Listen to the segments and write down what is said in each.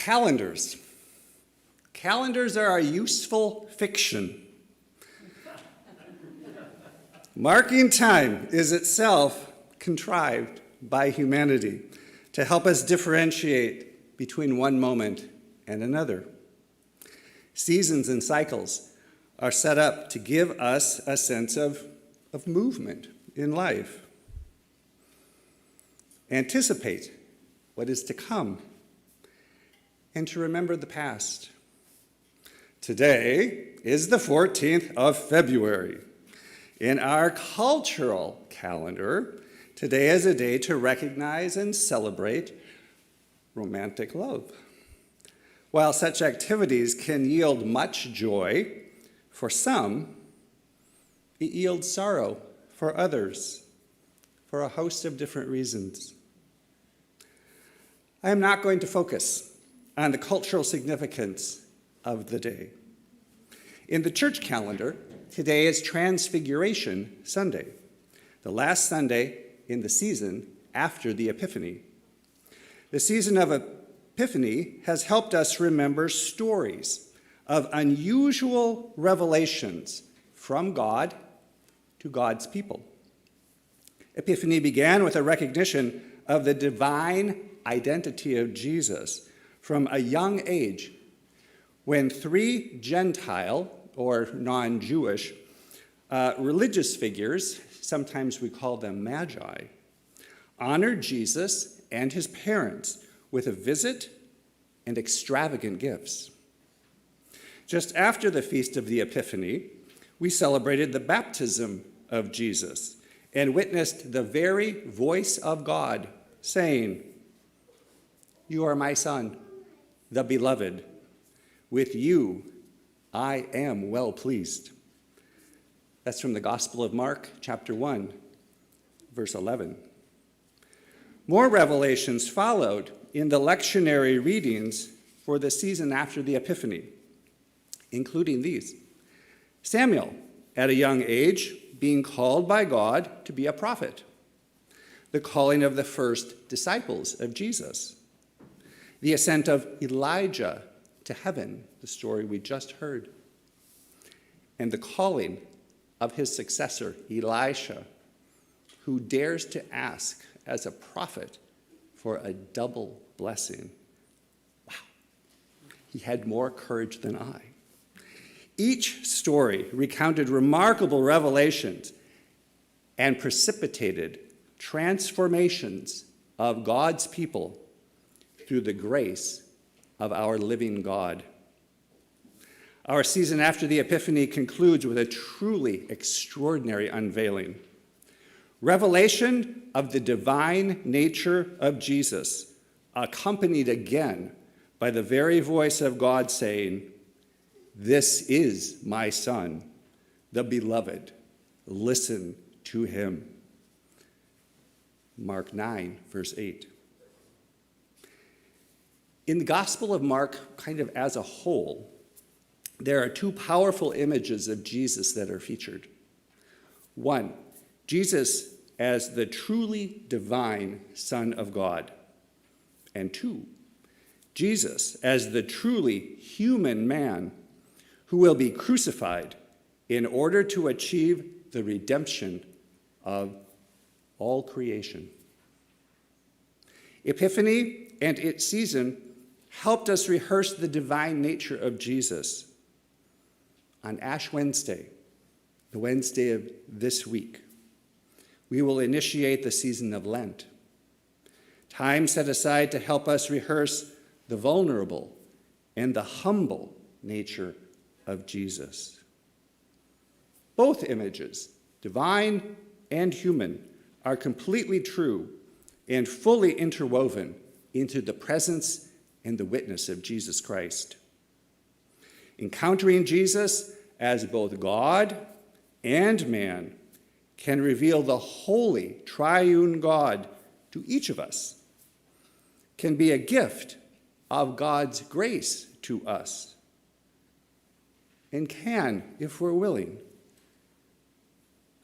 Calendars. Calendars are a useful fiction. Marking time is itself contrived by humanity to help us differentiate between one moment and another. Seasons and cycles are set up to give us a sense of movement in life. Anticipate what is to come, and to remember the past. Today is the 14th of February. In our cultural calendar, today is a day to recognize and celebrate romantic love. While such activities can yield much joy for some, it yields sorrow for others, for a host of different reasons. I am not going to focus on the cultural significance of the day. In the church calendar, today is Transfiguration Sunday, the last Sunday in the season after the Epiphany. The season of Epiphany has helped us remember stories of unusual revelations from God to God's people. Epiphany began with a recognition of the divine identity of Jesus from a young age, when three Gentile or non-Jewish religious figures, sometimes we call them magi, honored Jesus and his parents with a visit and extravagant gifts. Just after the Feast of the Epiphany, we celebrated the baptism of Jesus and witnessed the very voice of God saying, "You are my Son, the beloved. With you I am well pleased." That's from the Gospel of Mark, chapter 1, verse 11. More revelations followed in the lectionary readings for the season after the Epiphany, including these. Samuel, at a young age, being called by God to be a prophet. The calling of the first disciples of Jesus. The ascent of Elijah to heaven, the story we just heard. And the calling of his successor, Elisha, who dares to ask as a prophet for a double blessing. Wow, he had more courage than I. Each story recounted remarkable revelations and precipitated transformations of God's people through the grace of our living God. Our season after the Epiphany concludes with a truly extraordinary unveiling. Revelation of the divine nature of Jesus, accompanied again by the very voice of God saying, "This is my Son, the beloved. Listen to him." Mark 9, verse 8. In the Gospel of Mark, kind of as a whole, there are two powerful images of Jesus that are featured. One, Jesus as the truly divine Son of God. And two, Jesus as the truly human man who will be crucified in order to achieve the redemption of all creation. Epiphany and its season helped us rehearse the divine nature of Jesus. On Ash Wednesday, the Wednesday of this week, we will initiate the season of Lent, time set aside to help us rehearse the vulnerable and the humble nature of Jesus. Both images, divine and human, are completely true and fully interwoven into the presence and the witness of Jesus Christ. Encountering Jesus as both God and man can reveal the holy triune God to each of us, can be a gift of God's grace to us, and can, if we're willing,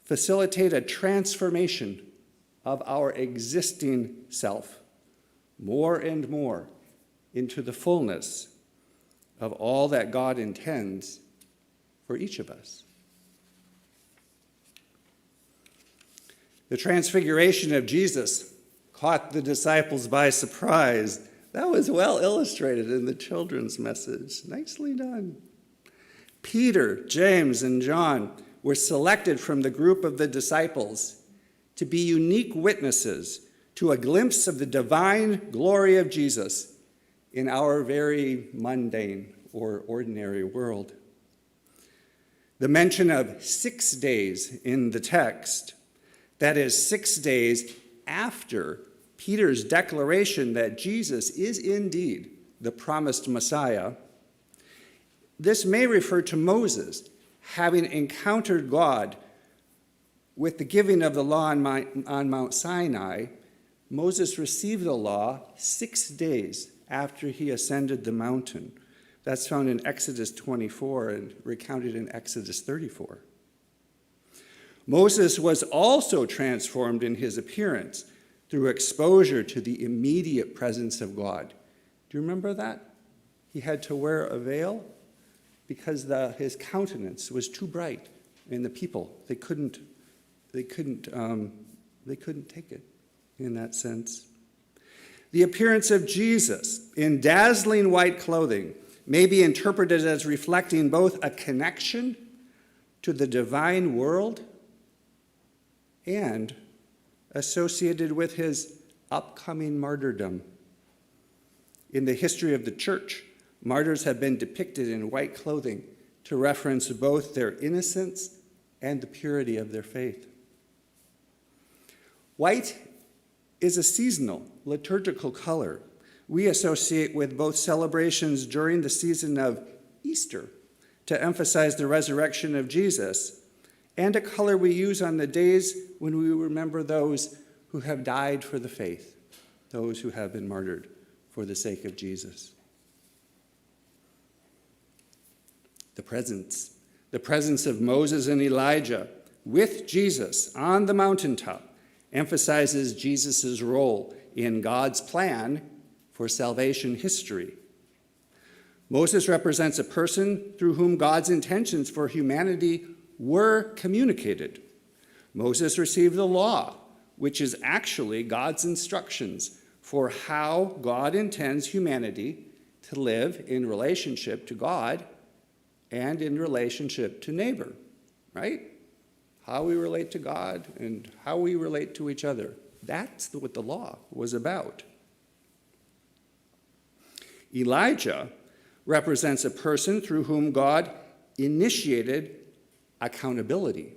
facilitate a transformation of our existing self more and more into the fullness of all that God intends for each of us. The transfiguration of Jesus caught the disciples by surprise. That was well illustrated in the children's message. Nicely done. Peter, James, and John were selected from the group of the disciples to be unique witnesses to a glimpse of the divine glory of Jesus in our very mundane or ordinary world. The mention of 6 days in the text, that is 6 days after Peter's declaration that Jesus is indeed the promised Messiah, this may refer to Moses having encountered God with the giving of the law on Mount Sinai. Moses received the law 6 days after he ascended the mountain. That's found in Exodus 24 and recounted in Exodus 34. Moses was also transformed in his appearance through exposure to the immediate presence of God. Do you remember that? He had to wear a veil because his countenance was too bright, and the people, they couldn't take it in that sense. The appearance of Jesus in dazzling white clothing may be interpreted as reflecting both a connection to the divine world and associated with his upcoming martyrdom. In the history of the church, martyrs have been depicted in white clothing to reference both their innocence and the purity of their faith. White is a seasonal liturgical color we associate with both celebrations during the season of Easter to emphasize the resurrection of Jesus, and a color we use on the days when we remember those who have died for the faith, those who have been martyred for the sake of Jesus. The presence of Moses and Elijah with Jesus on the mountaintop emphasizes Jesus' role in God's plan for salvation history. Moses represents a person through whom God's intentions for humanity were communicated. Moses received the law, which is actually God's instructions for how God intends humanity to live in relationship to God and in relationship to neighbor, right? How we relate to God and how we relate to each other. That's what the law was about. Elijah represents a person through whom God initiated accountability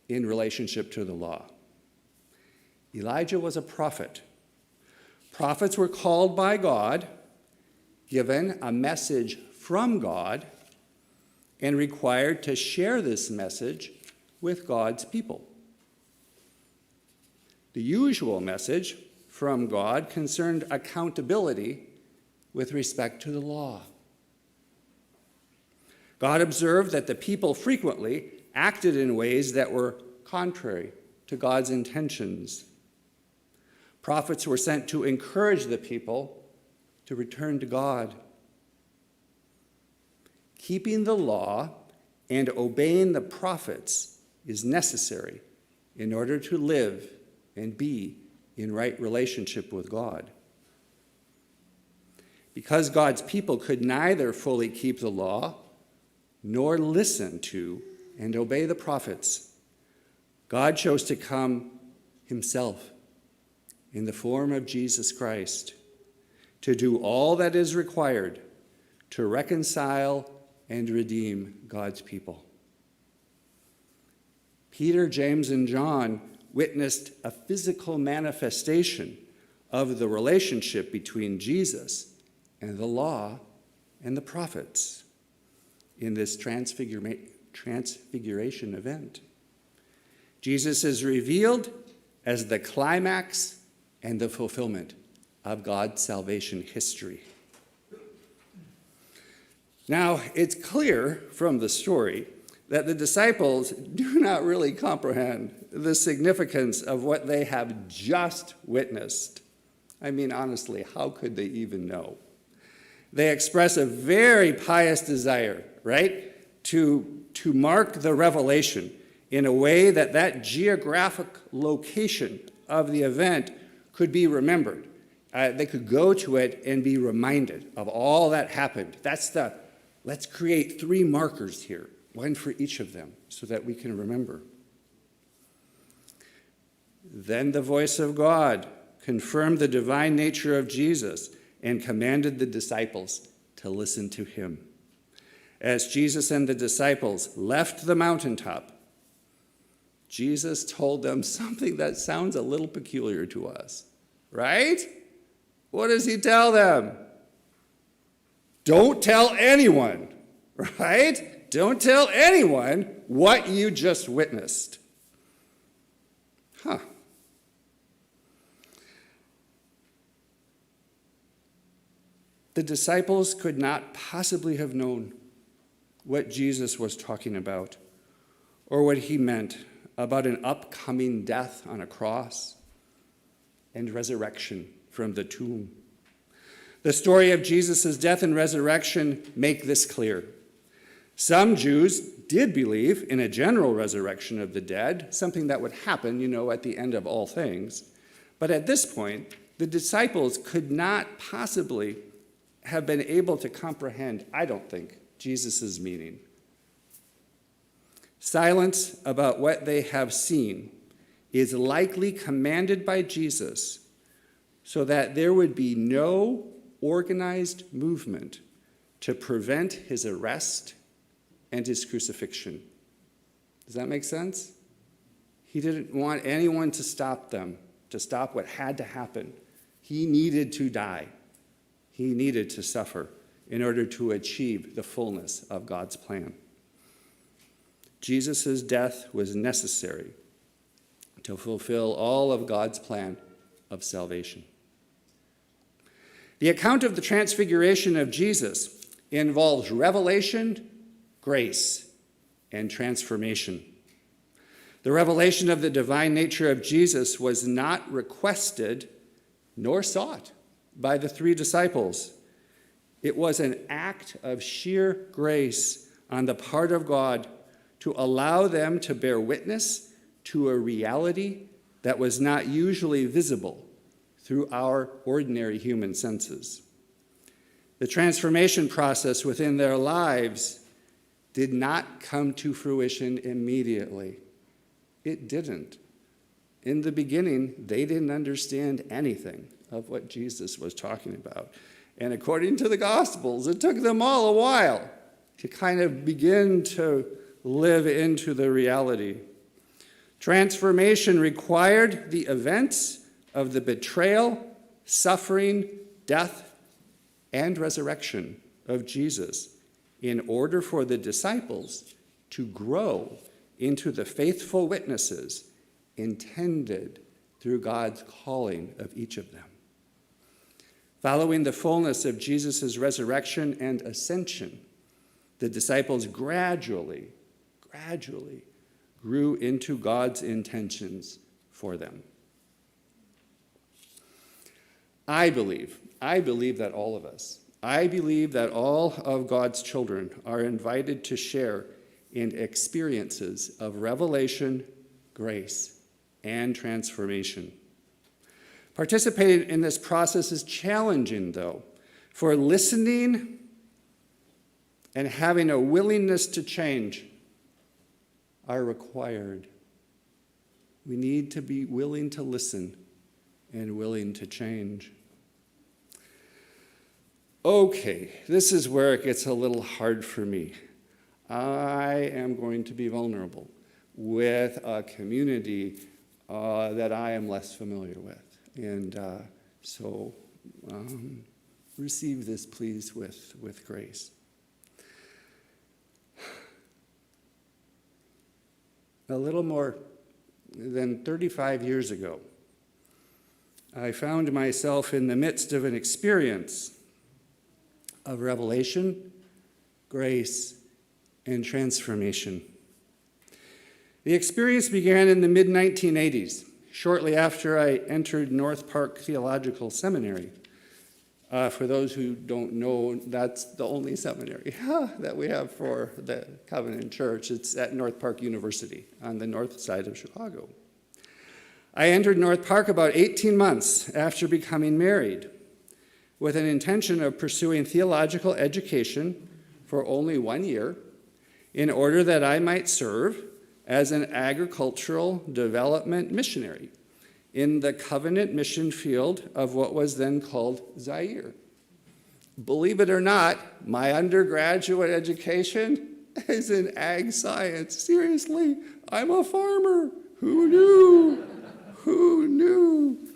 in relationship to the law. Elijah was a prophet. Prophets were called by God, given a message from God, and required to share this message with God's people. The usual message from God concerned accountability with respect to the law. God observed that the people frequently acted in ways that were contrary to God's intentions. Prophets were sent to encourage the people to return to God. Keeping the law and obeying the prophets is necessary in order to live and be in right relationship with God. Because God's people could neither fully keep the law nor listen to and obey the prophets, God chose to come himself in the form of Jesus Christ to do all that is required to reconcile and redeem God's people. Peter, James, and John witnessed a physical manifestation of the relationship between Jesus and the law and the prophets in this transfiguration event. Jesus is revealed as the climax and the fulfillment of God's salvation history. Now, it's clear from the story that the disciples do not really comprehend the significance of what they have just witnessed. I mean, honestly, how could they even know? They express a very pious desire, right? To mark the revelation in a way that that geographic location of the event could be remembered. They could go to it and be reminded of all that happened. Let's create 3 markers here, one for each of them, so that we can remember. Then the voice of God confirmed the divine nature of Jesus and commanded the disciples to listen to him. As Jesus and the disciples left the mountaintop, Jesus told them something that sounds a little peculiar to us, right? What does he tell them? Don't tell anyone, right? Don't tell anyone what you just witnessed. The disciples could not possibly have known what Jesus was talking about or what he meant about an upcoming death on a cross and resurrection from the tomb. The story of Jesus' death and resurrection make this clear. Some Jews did believe in a general resurrection of the dead, something that would happen, at the end of all things. But at this point, the disciples could not possibly have been able to comprehend, I don't think, Jesus' meaning. Silence about what they have seen is likely commanded by Jesus so that there would be no organized movement to prevent his arrest and his crucifixion. Does that make sense? He didn't want anyone to stop them, to stop what had to happen. He needed to die. He needed to suffer in order to achieve the fullness of God's plan. Jesus' death was necessary to fulfill all of God's plan of salvation. The account of the transfiguration of Jesus involves revelation, grace, and transformation. The revelation of the divine nature of Jesus was not requested nor sought by the 3 disciples. It was an act of sheer grace on the part of God to allow them to bear witness to a reality that was not usually visible through our ordinary human senses. The transformation process within their lives did not come to fruition immediately. It didn't. In the beginning, they didn't understand anything of what Jesus was talking about. And according to the Gospels, it took them all a while to kind of begin to live into the reality. Transformation required the events of the betrayal, suffering, death, and resurrection of Jesus in order for the disciples to grow into the faithful witnesses intended through God's calling of each of them. Following the fullness of Jesus' resurrection and ascension, the disciples gradually grew into God's intentions for them. I believe that all of us, I believe that all of God's children are invited to share in experiences of revelation, grace, and transformation. Participating in this process is challenging, though, for listening and having a willingness to change are required. We need to be willing to listen and willing to change. Okay, this is where it gets a little hard for me. I am going to be vulnerable with a community that I am less familiar with. And so receive this, please, with grace. A little more than 35 years ago, I found myself in the midst of an experience of revelation, grace, and transformation. The experience began in the mid-1980s, shortly after I entered North Park Theological Seminary. For those who don't know, that's the only seminary that we have for the Covenant Church. It's at North Park University on the north side of Chicago. I entered North Park about 18 months after becoming married with an intention of pursuing theological education for only 1 year in order that I might serve as an agricultural development missionary in the covenant mission field of what was then called Zaire. Believe it or not, my undergraduate education is in ag science. Seriously, I'm a farmer. Who knew? Who knew?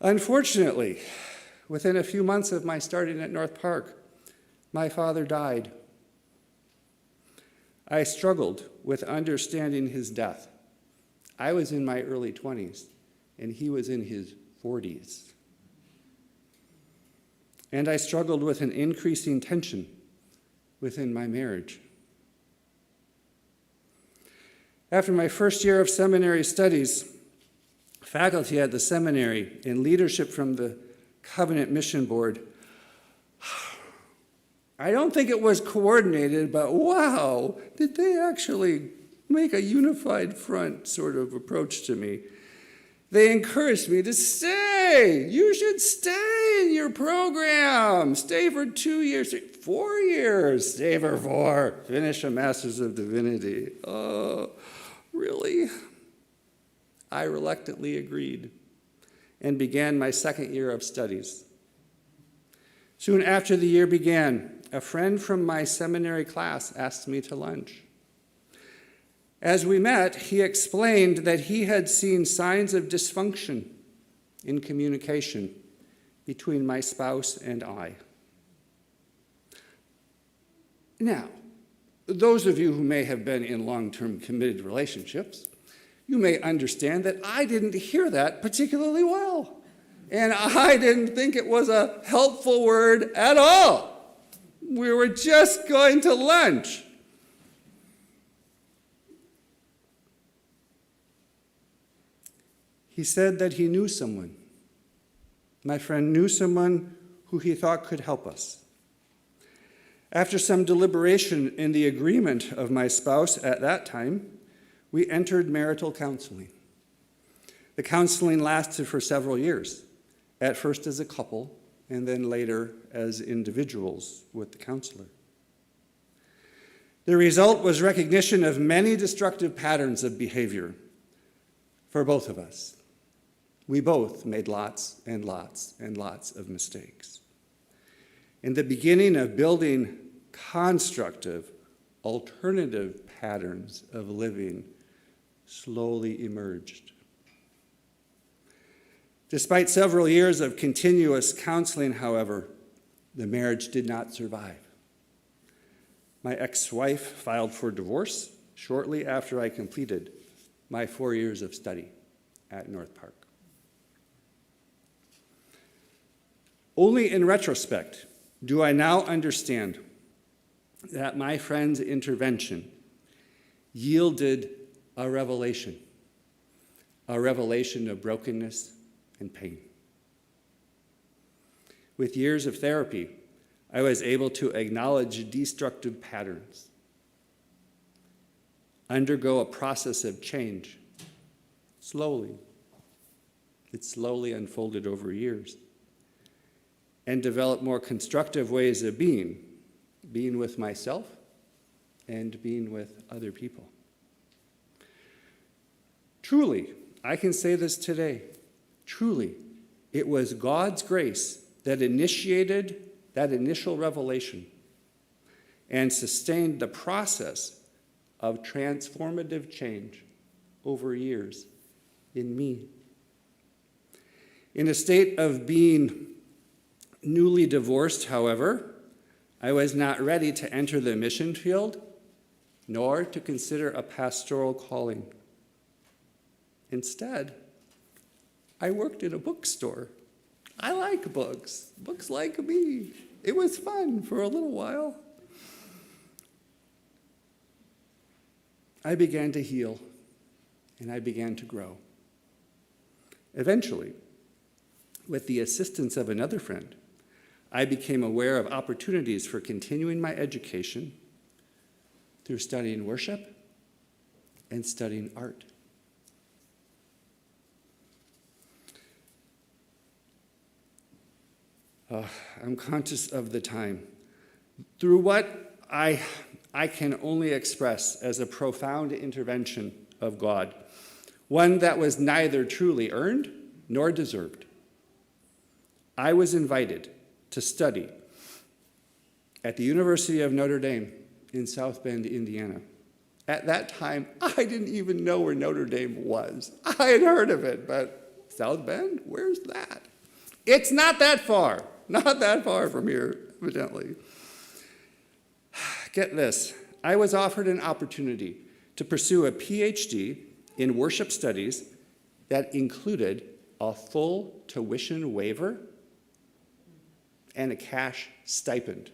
Unfortunately, within a few months of my starting at North Park, my father died. I struggled with understanding his death. I was in my early 20s, and he was in his 40s. And I struggled with an increasing tension within my marriage. After my first year of seminary studies, faculty at the seminary and leadership from the Covenant Mission Board, I don't think it was coordinated, but wow, did they actually make a unified front sort of approach to me. They encouraged me to stay. You should stay in your program. Stay for 2 years, 4 years. Stay for 4. Finish a Master's of Divinity. Oh, really? I reluctantly agreed and began my second year of studies. Soon after the year began, a friend from my seminary class asked me to lunch. As we met, he explained that he had seen signs of dysfunction in communication between my spouse and I. Now, those of you who may have been in long-term committed relationships, you may understand that I didn't hear that particularly well, and I didn't think it was a helpful word at all. We were just going to lunch. He said that he knew someone. My friend knew someone who he thought could help us. After some deliberation in the agreement of my spouse at that time, we entered marital counseling. The counseling lasted for several years, at first as a couple, and then later as individuals with the counselor. The result was recognition of many destructive patterns of behavior for both of us. We both made lots and lots and lots of mistakes. In the beginning of building constructive, alternative patterns of living slowly emerged. Despite several years of continuous counseling, however, the marriage did not survive. My ex-wife filed for divorce shortly after I completed my 4 years of study at North Park. Only in retrospect do I now understand that my friend's intervention yielded a revelation of brokenness and pain. With years of therapy, I was able to acknowledge destructive patterns, undergo a process of change slowly. It slowly unfolded over years, and develop more constructive ways of being with myself and being with other people. Truly, I can say this today, truly, it was God's grace that initiated that initial revelation and sustained the process of transformative change over years in me. In a state of being newly divorced, however, I was not ready to enter the mission field, nor to consider a pastoral calling. Instead, I worked in a bookstore. I like books. Books like me. It was fun for a little while. I began to heal, and I began to grow. Eventually, with the assistance of another friend, I became aware of opportunities for continuing my education through studying worship and studying art. I'm conscious of the time. Through what I can only express as a profound intervention of God, one that was neither truly earned nor deserved, I was invited to study at the University of Notre Dame in South Bend, Indiana. At that time, I didn't even know where Notre Dame was. I had heard of it, but South Bend? Where's that? It's not that far from here, evidently. Get this, I was offered an opportunity to pursue a PhD in worship studies that included a full tuition waiver and a cash stipend.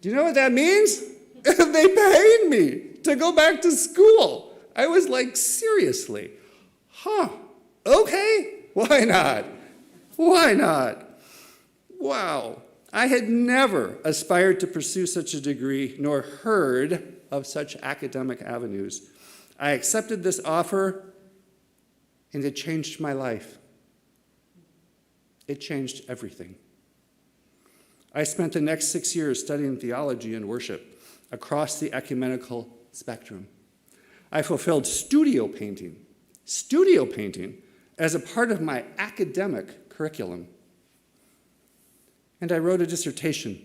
Do you know what that means? They paid me to go back to school. I was like, seriously, okay, why not? Why not? Wow, I had never aspired to pursue such a degree nor heard of such academic avenues. I accepted this offer and it changed my life. It changed everything. I spent the next 6 years studying theology and worship across the ecumenical spectrum. I fulfilled studio painting as a part of my academic curriculum. And I wrote a dissertation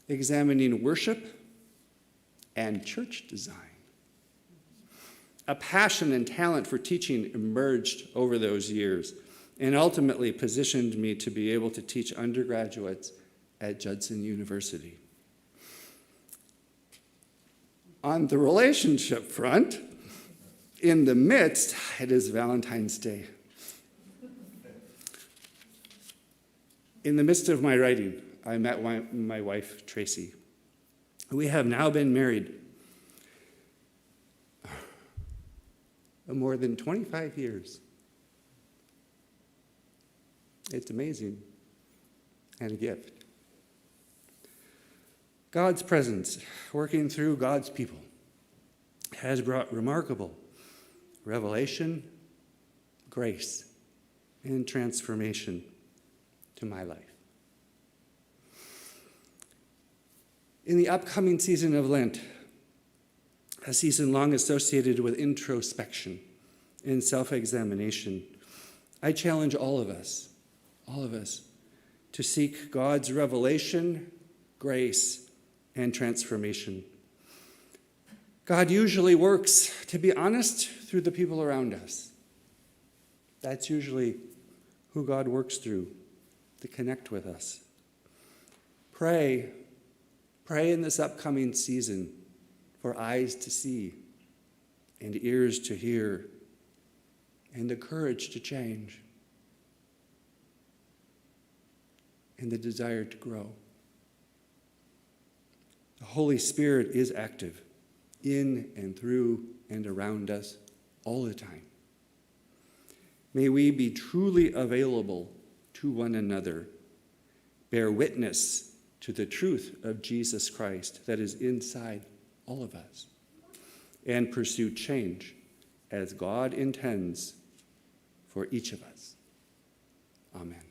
examining worship and church design. A passion and talent for teaching emerged over those years and ultimately positioned me to be able to teach undergraduates at Judson University. On the relationship front, in the midst, it is Valentine's Day. In the midst of my writing, I met my wife, Tracy. We have now been married more than 25 years. It's amazing and a gift. God's presence, working through God's people, has brought remarkable revelation, grace, and transformation to my life. In the upcoming season of Lent, a season long associated with introspection and self-examination, I challenge all of us, to seek God's revelation, grace, and transformation. God usually works, to be honest, through the people around us. That's usually who God works through to connect with us. Pray in this upcoming season for eyes to see and ears to hear and the courage to change and the desire to grow. The Holy Spirit is active in and through and around us all the time. May we be truly available to one another, bear witness to the truth of Jesus Christ that is inside all of us, and pursue change as God intends for each of us. Amen.